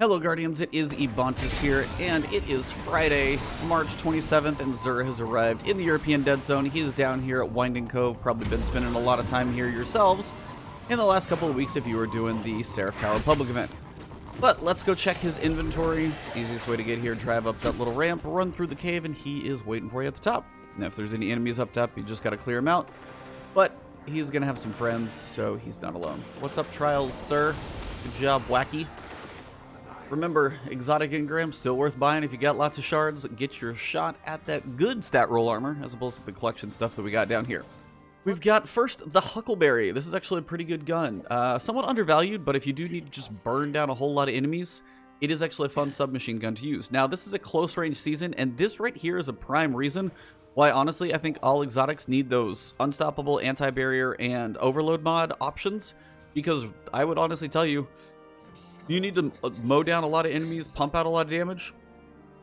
Hello Guardians, it is Ebontis here, and it is Friday, March 27th, and Xur has arrived in the European Dead Zone. He is down here at Winding Cove, probably been spending a lot of time here yourselves in the last couple of weeks if you were doing the Seraph Tower public event. But let's go check his inventory. Easiest way to get here, drive up that little ramp, run through the cave, and he is waiting for you at the top. Now if there's any enemies up top, you just gotta clear them out. But he's gonna have some friends, so he's not alone. What's up, Trials, sir? Good job, Wacky. Remember, exotic engrams still worth buying if you got lots of shards. Get your shot at that good stat roll armor as opposed to the collection stuff that we got down here. We've got first the Huckleberry. This is actually a pretty good gun. Somewhat undervalued, but if you do need to just burn down a whole lot of enemies, it is actually a fun submachine gun to use. Now, this is a close range season, and this right here is a prime reason why, honestly, I think all exotics need those unstoppable, anti-barrier, and overload mod options, because I would honestly tell you, you need to mow down a lot of enemies, pump out a lot of damage.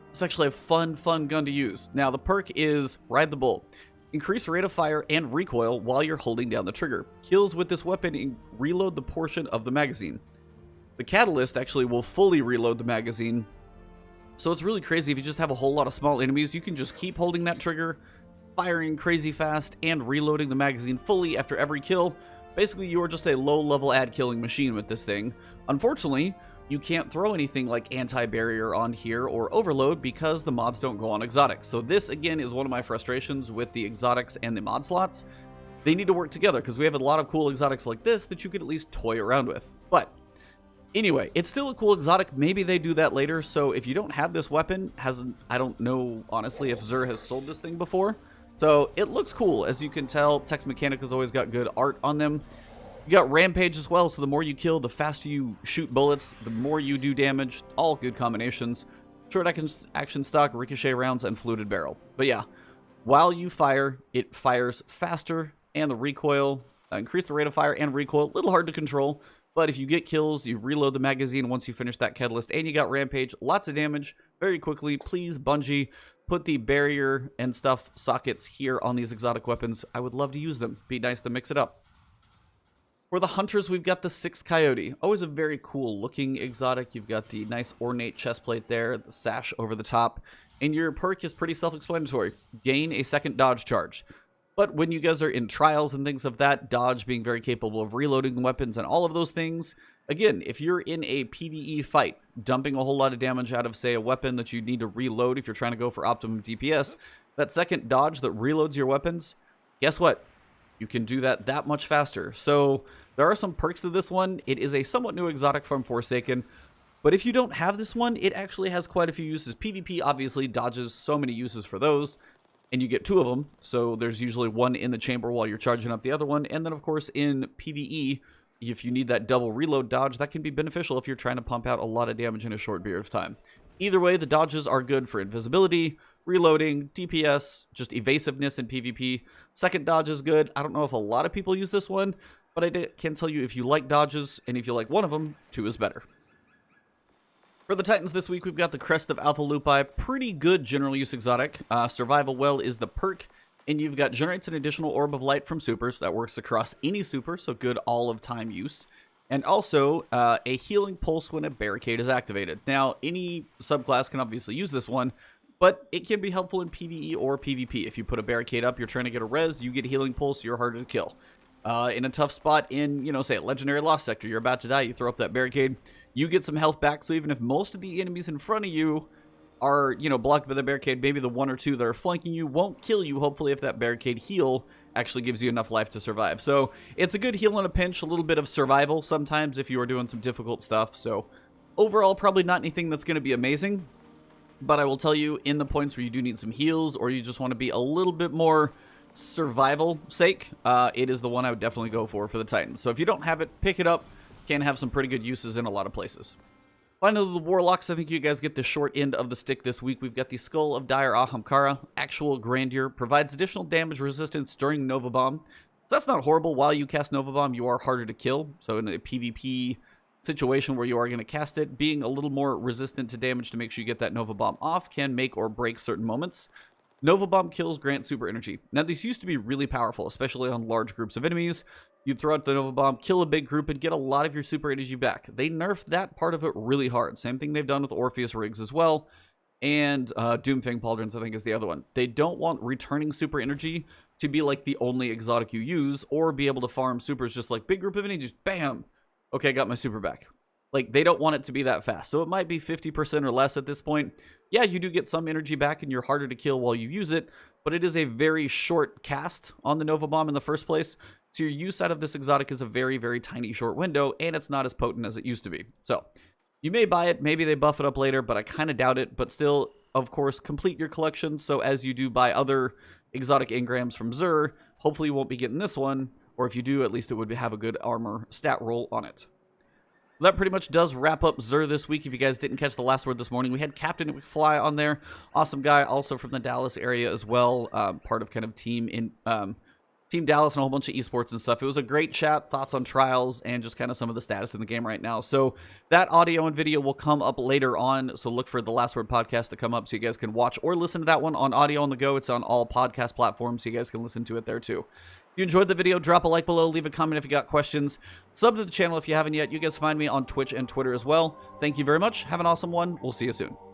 It's actually a fun gun to use. Now, the perk is Ride the Bull. Increase rate of fire and recoil while you're holding down the trigger. Kills with this weapon and reload the portion of the magazine. The catalyst actually will fully reload the magazine. So it's really crazy if you just have a whole lot of small enemies. You can just keep holding that trigger, firing crazy fast, and reloading the magazine fully after every kill. Basically, you are just a low-level ad-killing machine with this thing. Unfortunately, you can't throw anything like anti-barrier on here or overload because the mods don't go on exotics. So this, again, is one of my frustrations with the exotics and the mod slots. They need to work together because we have a lot of cool exotics like this that you could at least toy around with. But anyway, it's still a cool exotic. Maybe they do that later. So if you don't have this weapon, I don't know, honestly, if Xur has sold this thing before. So it looks cool. As you can tell, Tex Mechanica's always got good art on them. You got Rampage as well, so the more you kill, the faster you shoot bullets, the more you do damage. All good combinations. Short action stock, ricochet rounds, and fluted barrel. But yeah, while you fire, it fires faster, and the recoil, increase the rate of fire and recoil. A little hard to control, but if you get kills, you reload the magazine once you finish that catalyst, and you got Rampage. Lots of damage very quickly. Please, Bungie, put the barrier and stuff sockets here on these exotic weapons. I would love to use them. Be nice to mix it up. For the hunters, we've got the 6th Coyote. Always a very cool looking exotic. You've got the nice ornate chest plate there, the sash over the top, and your perk is pretty self-explanatory. Gain a second dodge charge. But when you guys are in trials and things of that, dodge being very capable of reloading weapons and all of those things, again, if you're in a PvE fight, dumping a whole lot of damage out of, say, a weapon that you need to reload if you're trying to go for optimum DPS, that second dodge that reloads your weapons, guess what? You can do that much faster. So there are some perks to this one. It is a somewhat new exotic from Forsaken, but if you don't have this one, it actually has quite a few uses. PvP obviously dodges so many uses for those, and you get 2 of them. So there's usually one in the chamber while you're charging up the other one. And then, of course, in PvE, if you need that double reload dodge, that can be beneficial if you're trying to pump out a lot of damage in a short period of time. Either way, the dodges are good for invisibility, reloading, DPS, just evasiveness in PvP. Second dodge is good. I don't know if a lot of people use this one, but I can tell you if you like dodges, and if you like one of them, 2 is better. For the Titans this week, we've got the Crest of Alpha Lupi. Pretty good general use exotic. Survival Well is the perk, and you've got generates an additional orb of light from supers. That works across any super, so good all of time use. And also a healing pulse when a barricade is activated. Now, any subclass can obviously use this one, but it can be helpful in PvE or PvP. If you put a barricade up, you're trying to get a res, you get a healing pulse, you're harder to kill. In a tough spot in, say, a legendary lost sector, you're about to die, you throw up that barricade, you get some health back, so even if most of the enemies in front of you are, blocked by the barricade, maybe the 1 or 2 that are flanking you won't kill you, hopefully, if that barricade heal actually gives you enough life to survive. So it's a good heal in a pinch, a little bit of survival sometimes if you are doing some difficult stuff. So overall, probably not anything that's going to be amazing, but I will tell you, in the points where you do need some heals or you just want to be a little bit more survival sake, it is the one I would definitely go for the Titans. So if you don't have it, pick it up. Can have some pretty good uses in a lot of places. Finally, the Warlocks. I think you guys get the short end of the stick this week. We've got the Skull of Dire Ahamkara. Actual Grandeur. Provides additional damage resistance during Nova Bomb. So that's not horrible. While you cast Nova Bomb, you are harder to kill. So in a PvP situation where you are going to cast it, being a little more resistant to damage to make sure you get that Nova Bomb off can make or break certain moments. Nova Bomb kills grant super energy. Now, these used to be really powerful, especially on large groups of enemies. You'd throw out the Nova Bomb, kill a big group, and get a lot of your super energy back. They nerfed that part of it really hard. Same thing they've done with Orpheus Rigs as well. And Doomfang Pauldrons, I think, is the other one. They don't want returning super energy to be like the only exotic you use, or be able to farm supers just like big group of energy, just bam. Okay, I got my super back. Like, they don't want it to be that fast. So it might be 50% or less at this point. Yeah, you do get some energy back and you're harder to kill while you use it, but it is a very short cast on the Nova Bomb in the first place. So your use out of this exotic is a very, very tiny short window, and it's not as potent as it used to be. So you may buy it, maybe they buff it up later, but I kind of doubt it. But still, of course, complete your collection. So as you do buy other exotic engrams from Xur, hopefully you won't be getting this one, or if you do, at least it would have a good armor stat roll on it. That pretty much does wrap up Xur this week. If you guys didn't catch the last word this morning, we had Captain McFly on there. Awesome guy, also from the Dallas area as well. Part of kind of Team Dallas and a whole bunch of esports and stuff. It was a great chat, thoughts on trials, and just kind of some of the status in the game right now. So that audio and video will come up later on. So look for the Last Word podcast to come up so you guys can watch or listen to that one on audio on the go. It's on all podcast platforms, so you guys can listen to it there too. If you enjoyed the video, drop a like below, leave a comment if you got questions. Sub to the channel if you haven't yet. You guys find me on Twitch and Twitter as well. Thank you very much. Have an awesome one. We'll see you soon.